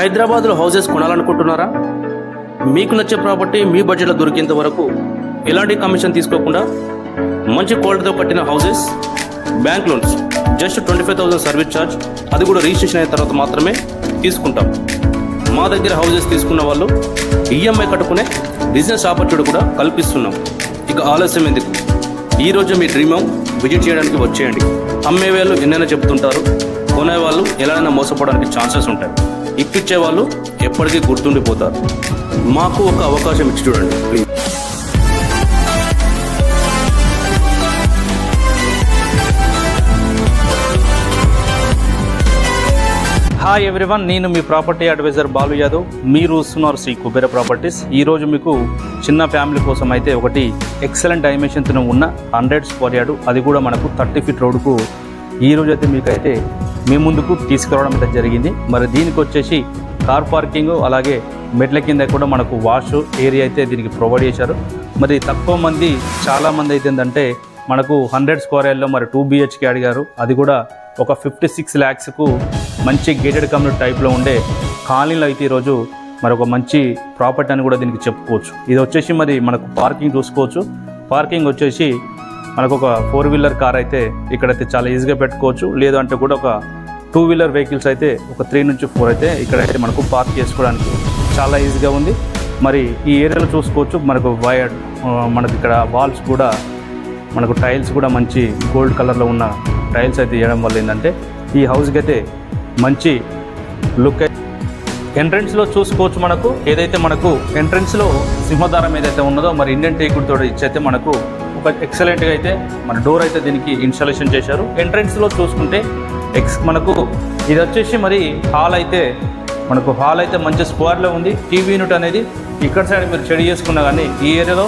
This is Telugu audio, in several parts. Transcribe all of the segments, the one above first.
హైదరాబాద్లో హౌసెస్ కొనాలనుకుంటున్నారా? మీకు నచ్చే ప్రాపర్టీ మీ బడ్జెట్లో దొరికేంత వరకు ఎలాంటి కమిషన్ తీసుకోకుండా మంచి క్వాలిటీతో కట్టిన houses, bank loans just 25,000 service charge, అది కూడా రిజిస్ట్రేషన్ అయిన తర్వాత మాత్రమే తీసుకుంటాం. మా దగ్గర హౌసెస్ తీసుకున్న వాళ్ళు ఈఎంఐ కట్టుకునే బిజినెస్ ఆపర్చునిటీ కూడా కల్పిస్తున్నాం. ఇక ఆలస్యం ఎందుకు, ఈరోజు మీ డ్రీమ్ హోమ్ విజిట్ చేయడానికి వచ్చేయండి. అమ్మే వాళ్ళు ఎన్నైనా చెప్తుంటారు, కొనేవాళ్ళు ఎలాగైనా మోసపోవడానికి ఛాన్సెస్ ఉంటాయి. ఇప్పించే వాళ్ళు ఎప్పటికీ గుర్తుండిపోతారు. మాకు ఒక అవకాశం ఇచ్చి చూడండి ప్లీజ్. హాయ్ ఎవ్రీవన్, నేను మీ ప్రాపర్టీ అడ్వైజర్ బాలు యాదవ్. మీరు చూస్తున్నారు శ్రీ కుబేర ప్రాపర్టీస్. ఈరోజు మీకు చిన్న ఫ్యామిలీ కోసం అయితే ఒకటి ఎక్సలెంట్ డైమెన్షన్తో ఉన్న 100 స్క్వేర్ యార్డు, అది కూడా మనకు 30 ఫీట్ రోడ్డుకు ఈరోజు అయితే మీకు అయితే మీ ముందుకు తీసుకురావడం అయితే జరిగింది. మరి దీనికి వచ్చేసి కార్ పార్కింగ్, అలాగే మెట్ల కింద కూడా మనకు వాష్ ఏరియా అయితే దీనికి ప్రొవైడ్ చేశారు. మరి తక్కువ మంది, చాలామంది అయితే ఏంటంటే మనకు 100 స్క్వేర్ యార్డ్లో మరి 2 BHK అడిగారు. అది కూడా ఒక 56 lakhsకు మంచి గేటెడ్ కమ్యూనిటీ టైప్లో ఉండే కాలనీలో అయితే ఈరోజు మరి ఒక మంచి ప్రాపర్టీ అని కూడా దీనికి చెప్పుకోవచ్చు. ఇది వచ్చేసి మరి మనకు పార్కింగ్ చూసుకోవచ్చు. పార్కింగ్ వచ్చేసి మనకు ఒక 4-wheeler కార్ అయితే ఇక్కడైతే చాలా ఈజీగా పెట్టుకోవచ్చు. లేదు అంటే కూడా ఒక 2-wheeler వెహికల్స్ అయితే ఒక 3 నుంచి 4 అయితే ఇక్కడైతే మనకు పార్క్ చేసుకోవడానికి చాలా ఈజీగా ఉంది. మరి ఈ ఏరియాలో చూసుకోవచ్చు మనకు వైర్డ్, మనకు ఇక్కడ వాల్స్ కూడా మనకు టైల్స్ కూడా మంచి గోల్డ్ కలర్లో ఉన్న టైల్స్ అయితే వేయడం వల్ల ఏంటంటే ఈ హౌస్కి అయితే మంచి లుక్. ఎంట్రన్స్లో చూసుకోవచ్చు మనకు ఏదైతే మనకు ఎంట్రన్స్లో సింహద్వారం ఏదైతే ఉన్నదో మరి ఇండియన్ టేకుడ్ తోటి ఇచ్చైతే మనకు ఒక ఎక్సలెంట్గా అయితే మన డోర్ అయితే దీనికి ఇన్స్టాలేషన్ చేశారు. ఎంట్రన్స్లో చూసుకుంటే మనకు ఇది వచ్చేసి మరి హాల్ అయితే మంచి స్క్వేర్లో ఉంది. టీవీ యూనిట్ అనేది ఇక్కడ సైడ్ మీరు చెడి చేసుకున్నా కానీ ఈ ఏరియాలో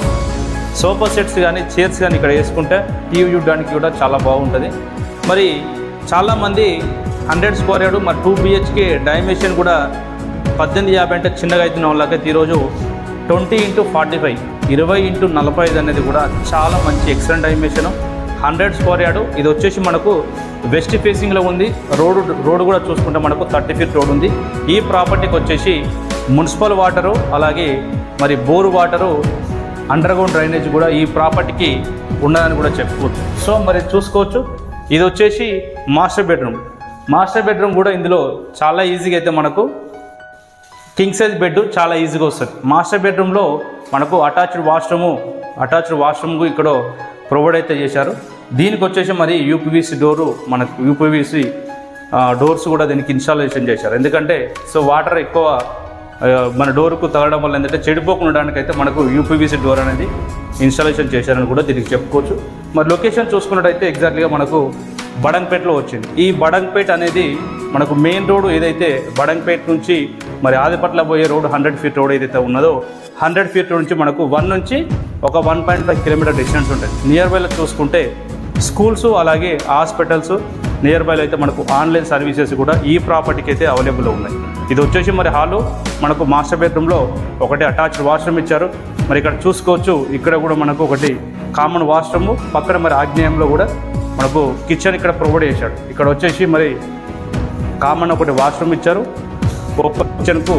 సోఫా సెట్స్ కానీ చైర్స్ కానీ ఇక్కడ వేసుకుంటే టీవీ చూడడానికి కూడా చాలా బాగుంటుంది. మరి చాలామంది 100 స్క్వేర్ యార్డు మరి 2 BHK డైమెన్షన్ కూడా 1850 అంటే చిన్నగా అవుతున్న వాళ్ళకైతే ఈరోజు 20x45 20x45 అనేది కూడా చాలా మంచి ఎక్సలెంట్ డైమెన్షన్. 100 స్క్వేర్ యార్డు ఇది వచ్చేసి మనకు వెస్ట్ ఫేసింగ్లో ఉంది. రోడ్డు కూడా చూసుకుంటే మనకు 30 ఫీట్ రోడ్ ఉంది. ఈ ప్రాపర్టీకి వచ్చేసి మున్సిపల్ వాటరు, అలాగే మరి బోరు వాటరు, అండర్గ్రౌండ్ డ్రైనేజ్ కూడా ఈ ప్రాపర్టీకి ఉన్నదని కూడా చెప్పుకోవచ్చు. సో మరి చూసుకోవచ్చు ఇది వచ్చేసి మాస్టర్ బెడ్రూమ్ కూడా ఇందులో చాలా ఈజీగా అయితే మనకు కింగ్ సైజ్ బెడ్ చాలా ఈజీగా వస్తుంది. మాస్టర్ బెడ్రూమ్లో మనకు అటాచ్డ్ వాష్రూమ్ ఇక్కడ ప్రొవైడ్ అయితే చేశారు. దీనికి వచ్చేసి మరి యూపీవీసీ డోరు, మనకు యూపీవీసీ డోర్స్ కూడా దీనికి ఇన్స్టాలేషన్ చేశారు. ఎందుకంటే సో వాటర్ ఎక్కువ మన డోర్కు తగలడం వల్ల ఏంటంటే చెడిపోకుండా ఉండడానికి అయితే మనకు యూపీవీసీ డోర్ అనేది ఇన్స్టాలేషన్ చేశారని కూడా దీనికి చెప్పుకోవచ్చు. మరి లొకేషన్ చూసుకున్నట్టయితే ఎగ్జాక్ట్గా మనకు బడంగ్పేటలో వచ్చింది. ఈ బడంగ్పేట అనేది మనకు మెయిన్ రోడ్డు ఏదైతే బడంగ్పేట నుంచి మరి ఆదిపట్ల పోయే రోడ్డు 100 ఫీట్ రోడ్ ఏదైతే ఉన్నదో 100 ఫీట్ రోడ్ నుంచి మనకు 1 నుంచి ఒక 1.5 కిలోమీటర్ డిస్టెన్స్ ఉంటుంది. నియర్ బైలో చూసుకుంటే స్కూల్స్, అలాగే హాస్పిటల్స్ నియర్ బైలో అయితే మనకు ఆన్లైన్ సర్వీసెస్ కూడా ఈ ప్రాపర్టీకి అయితే అవైలబుల్లో ఉన్నాయి. ఇది వచ్చేసి మరి హాలు, మనకు మాస్టర్ బెడ్రూమ్లో ఒకటి అటాచ్డ్ వాష్రూమ్ ఇచ్చారు. మరి ఇక్కడ చూసుకోవచ్చు ఇక్కడ కూడా మనకు ఒకటి కామన్ వాష్రూమ్, పక్కన మరి ఆగ్నేయంలో కూడా మనకు కిచెన్ ఇక్కడ ప్రొవైడ్ చేశాడు. ఇక్కడ వచ్చేసి మరి కామన్ ఒకటి వాష్రూమ్ ఇచ్చారు. ఓపెన్ కిచెన్కు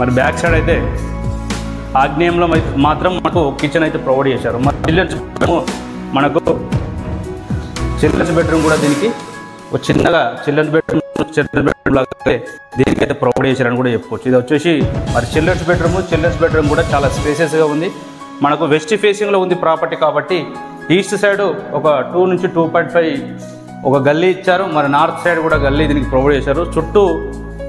మరి బ్యాక్ సైడ్ అయితే ఆగ్నేయంలో మాత్రం మనకు కిచెన్ అయితే ప్రొవైడ్ చేశారు. మరి చిల్డ్రన్స్ బెడ్రూమ్ కూడా దీనికి ఒక చిన్నగా చిల్డ్రన్స్ బెడ్రూమ్ లాగా దీనికైతే ప్రొవైడ్ చేశారని కూడా చెప్పుకోవచ్చు. ఇది వచ్చేసి మరి చిల్డ్రన్స్ బెడ్రూమ్ కూడా చాలా స్పేసెస్గా ఉంది. మనకు వెస్ట్ ఫేసింగ్లో ఉంది ప్రాపర్టీ కాబట్టి ఈస్ట్ సైడ్ ఒక 2 నుంచి 2.5 ఒక గల్లీ ఇచ్చారు. మరి నార్త్ సైడ్ కూడా గల్లీ దీనికి ప్రొవైడ్ చేశారు. చుట్టూ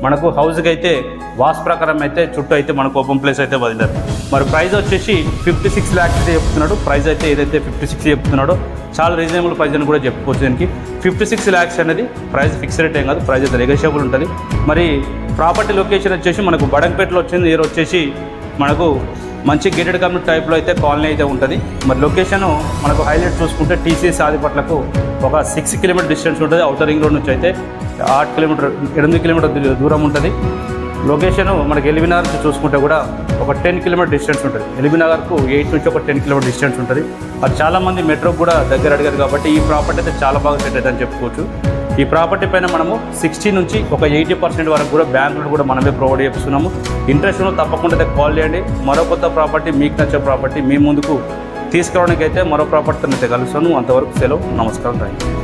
మనకు హౌస్కి అయితే వాస్ ప్రకారం అయితే చుట్టూ అయితే మనకు ఓపెన్ ప్లేస్ అయితే వదిలారు. మరి ప్రైస్ వచ్చేసి 56 lakhs అయితే చెప్తున్నాడు. ప్రైస్ అయితే ఏదైతే 56 చెప్తున్నాడో చాలా రీజనబుల్ ప్రైస్ అని కూడా చెప్పుకోవచ్చు. దీనికి 56 lakhs అనేది ప్రైస్ ఫిక్స్ రేట్ ఏం కాదు, ప్రైస్ అయితే నెగోషియబుల్ ఉంటుంది. మరి ప్రాపర్టీ లొకేషన్ వచ్చేసి మనకు బడంగ్పేటలో వచ్చింది. ఇయర్ వచ్చేసి మనకు మంచి గేటెడ్ కమ్యూనిటీ టైప్లో అయితే కాలనీ అయితే ఉంటుంది. మరి లొకేషన్ మనకు హైలైట్ చూసుకుంటే TCS ఆదిపట్లకు ఒక 6 కిలోమీటర్ డిస్టెన్స్ ఉంటుంది. ఔటర్ రింగ్ రోడ్ నుంచి అయితే 8 కిలోమీటర్ దూరం ఉంటుంది. లొకేషన్ మనకి ఎల్బీనగర్ చూసుకుంటే కూడా ఒక 10 కిలోమీటర్ డిస్టెన్స్ ఉంటుంది. ఎల్బీనగర్కు 8 నుంచి ఒక 10 కిలోమీటర్ డిస్టెన్స్ ఉంటుంది. అది చాలామంది మెట్రోకి కూడా దగ్గర అడిగారు కాబట్టి ఈ ప్రాపర్టీ అయితే చాలా బాగా సెట్ అవుతుందని చెప్పుకోవచ్చు. ఈ ప్రాపర్టీ పైన మనము 60 నుంచి ఒక 80% వరకు కూడా బ్యాంక్ లోన్ కూడా మనమే ప్రొవైడ్ చేస్తున్నాము. ఇంట్రెస్ట్ తప్పకుండా కాల్ చేయండి. మరో కొత్త ప్రాపర్టీ, మీకు నచ్చే ప్రాపర్టీ మీ ముందుకు తీసుకురావడానికి అయితే మరో ప్రాపర్టీతో అయితే కలుస్తాను. అంతవరకు సెలవు. నమస్కారం. Thank you.